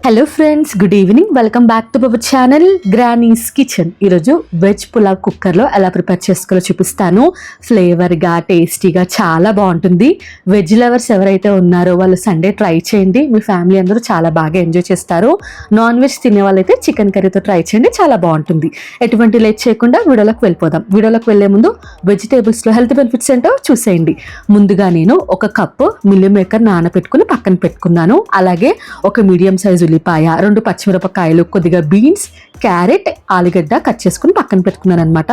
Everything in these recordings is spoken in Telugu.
Hello friends, good evening. Welcome back to our channel granny's kitchen. ఈరోజు వెజ్ పులావ్ కుక్కర్లో ఎలా ప్రిపేర్ చేసుకోవాలో చూపిస్తాను. ఫ్లేవర్గా, టేస్టీగా చాలా బాగుంటుంది. వెజ్ లవర్స్ ఎవరైతే ఉన్నారో వాళ్ళు సండే ట్రై చేయండి. మీ ఫ్యామిలీ అందరూ చాలా బాగా ఎంజాయ్ చేస్తారు. నాన్ వెజ్ తినే వాళ్ళైతే చికెన్ కర్రీతో ట్రై చేయండి, చాలా బాగుంటుంది. ఎటువంటి లేట్ చేయకుండా వీడియోలోకి వెళ్ళిపోదాం. వీడియోలోకి వెళ్లే ముందు వెజిటేబుల్స్లో హెల్త్ బెనిఫిట్స్ ఏంటో చూసేయండి. ముందుగా నేను 1 కప్పు మిల్ మేకర్ నానబెట్టుకుని పక్కన పెట్టుకున్నాను. అలాగే ఒక మీడియం సైజు ఉల్లిపాయ, 2 పచ్చిమిరపకాయలు, కొద్దిగా బీన్స్, క్యారెట్, ఆలుగడ్డ కట్ చేసుకుని పక్కన పెట్టుకున్నాను అనమాట.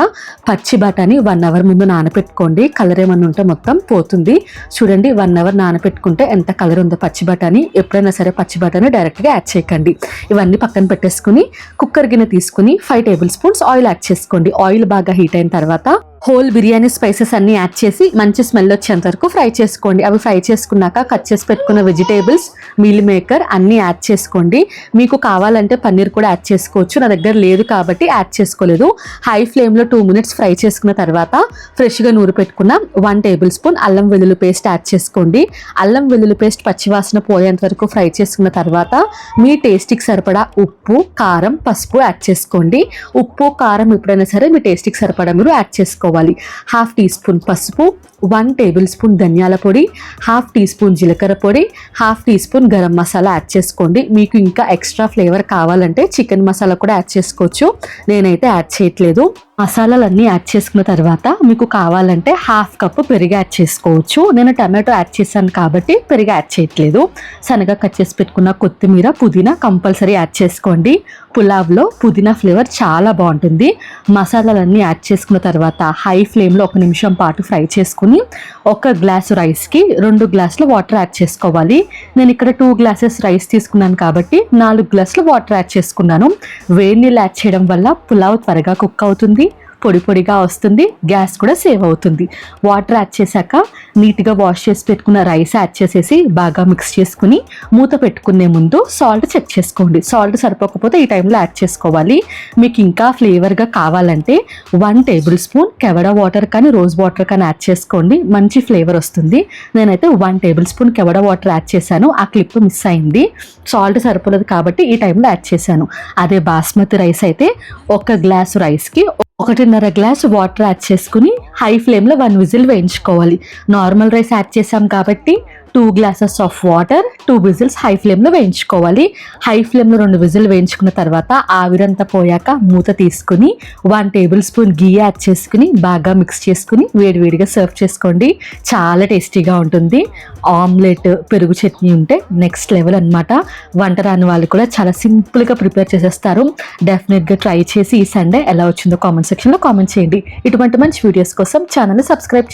పచ్చి బఠానీ 1 అవర్ ముందు నానపెట్టుకోండి. కలర్ ఏమన్నా ఉంటే మొత్తం పోతుంది. చూడండి, 1 అవర్ నానపెట్టుకుంటే ఎంత కలర్ ఉందో పచ్చి బఠానీ. ఎప్పుడైనా సరే పచ్చి బఠానీ డైరెక్ట్గా యాడ్ చేయకండి. ఇవన్నీ పక్కన పెట్టేసుకుని కుక్కర్ గిన్నె తీసుకుని 5 టేబుల్ స్పూన్స్ ఆయిల్ యాడ్ చేసుకోండి. ఆయిల్ బాగా హీట్ అయిన తర్వాత హోల్ బిర్యానీ స్పైసెస్ అన్ని యాడ్ చేసి మంచి స్మెల్ వచ్చేంత వరకు ఫ్రై చేసుకోండి. అవి ఫ్రై చేసుకున్నాక కట్ చేసి పెట్టుకున్న వెజిటేబుల్స్, మీల్ మేకర్ అన్ని యాడ్ చేసుకోండి. మీకు కావాలంటే పన్నీర్ కూడా యాడ్ చేసుకోవచ్చు. నా దగ్గర లేదు కాబట్టి యాడ్ చేసుకోలేదు. హై ఫ్లేమ్లో 2 మినిట్స్ ఫ్రై చేసుకున్న తర్వాత ఫ్రెష్గా నూరు పెట్టుకున్న 1 టేబుల్ స్పూన్ అల్లం వెల్లుల్లి పేస్ట్ యాడ్ చేసుకోండి. అల్లం వెల్లుల్లి పేస్ట్ పచ్చివాసన పోయేంత వరకు ఫ్రై చేసుకున్న తర్వాత మీ టేస్ట్కి సరిపడా ఉప్పు, కారం, పసుపు యాడ్ చేసుకోండి. ఉప్పు, కారం ఎప్పుడైనా సరే మీ టేస్ట్కి సరిపడా మీరు యాడ్ చేసుకోవాలి. 1/2 టీ స్పూన్ పసుపు, 1 టేబుల్ స్పూన్ ధనియాల పొడి, 1/2 టీ స్పూన్ జీలకర్ర పొడి, 1/2 teaspoon garam masala add చేసుకోండి. మీకు ఇంకా ఎక్స్ట్రా ఫ్లేవర్ కావాలంటే చికెన్ మసాలా కూడా యాడ్ చేసుకోవచ్చు. నేనైతే యాడ్ చేయట్లేదు. మసాలాలన్నీ యాడ్ చేసుకున్న తర్వాత మీకు కావాలంటే 1/2 కప్పు పెరుగు యాడ్ చేసుకోవచ్చు. నేను టమాటో యాడ్ చేశాను కాబట్టి పెరుగు యాడ్ చేయట్లేదు. సన్నగా కట్ చేసి పెట్టుకున్న కొత్తిమీర, పుదీనా కంపల్సరీ యాడ్ చేసుకోండి. పులావ్లో పుదీనా ఫ్లేవర్ చాలా బాగుంటుంది. మసాలాలన్నీ యాడ్ చేసుకున్న తర్వాత హై ఫ్లేమ్లో 1 నిమిషం పాటు ఫ్రై చేసుకుని 1 గ్లాసు రైస్కి 2 గ్లాసుల వాటర్ యాడ్ చేసుకోవాలి. నేను ఇక్కడ 2 గ్లాసెస్ రైస్ తీసుకున్నాను కాబట్టి 4 గ్లాసుల వాటర్ యాడ్ చేసుకున్నాను. వేడి నీళ్ళు యాడ్ చేయడం వల్ల పులావ్ త్వరగా కుక్ అవుతుంది, పొడి పొడిగా వస్తుంది, గ్యాస్ కూడా సేవ్ అవుతుంది. వాటర్ యాడ్ చేశాక నీట్గా వాష్ చేసి పెట్టుకున్న రైస్ యాడ్ చేసేసి బాగా మిక్స్ చేసుకుని మూత పెట్టుకునే ముందు సాల్ట్ చెక్ చేసుకోండి. సాల్ట్ సరిపోకపోతే ఈ టైంలో యాడ్ చేసుకోవాలి. మీకు ఇంకా ఫ్లేవర్గా కావాలంటే 1 టేబుల్ స్పూన్ కెవడా వాటర్ కానీ రోజ్ వాటర్ కానీ యాడ్ చేసుకోండి, మంచి ఫ్లేవర్ వస్తుంది. నేనైతే 1 టేబుల్ స్పూన్ కెవడా వాటర్ యాడ్ చేశాను. ఆ క్లిప్ మిస్ అయింది. సాల్ట్ సరిపోలేదు కాబట్టి ఈ టైంలో యాడ్ చేశాను. అదే బాస్మతి రైస్ అయితే 1 గ్లాసు రైస్కి 1.5 గ్లాసు వాటర్ యాడ్ చేసుకుని హై ఫ్లేమ్లో 1 విజిల్ వేయించుకోవాలి. నార్మల్ రైస్ యాడ్ చేసాం కాబట్టి 2 glasses of water, 2 whistles high ఫ్లేమ్లో వేయించుకోవాలి. హై ఫ్లేమ్లో 2 విజిల్ వేయించుకున్న తర్వాత ఆవిరంతా పోయాక మూత తీసుకుని 1 టేబుల్ స్పూన్ గీ యాడ్ చేసుకుని బాగా మిక్స్ చేసుకుని వేడివేడిగా సర్వ్ చేసుకోండి. చాలా టేస్టీగా ఉంటుంది. ఆమ్లెట్, పెరుగు చట్నీ ఉంటే నెక్స్ట్ లెవెల్ అనమాట. వంట రాని వాళ్ళు కూడా చాలా సింపుల్గా ప్రిపేర్ చేసేస్తారు. డెఫినెట్గా ట్రై చేసి ఈ సండే ఎలా వచ్చిందో కామెంట్ సెక్షన్లో కామెంట్ చేయండి. ఇటువంటి మంచి వీడియోస్ కోసం ఛానల్ని సబ్స్క్రైబ్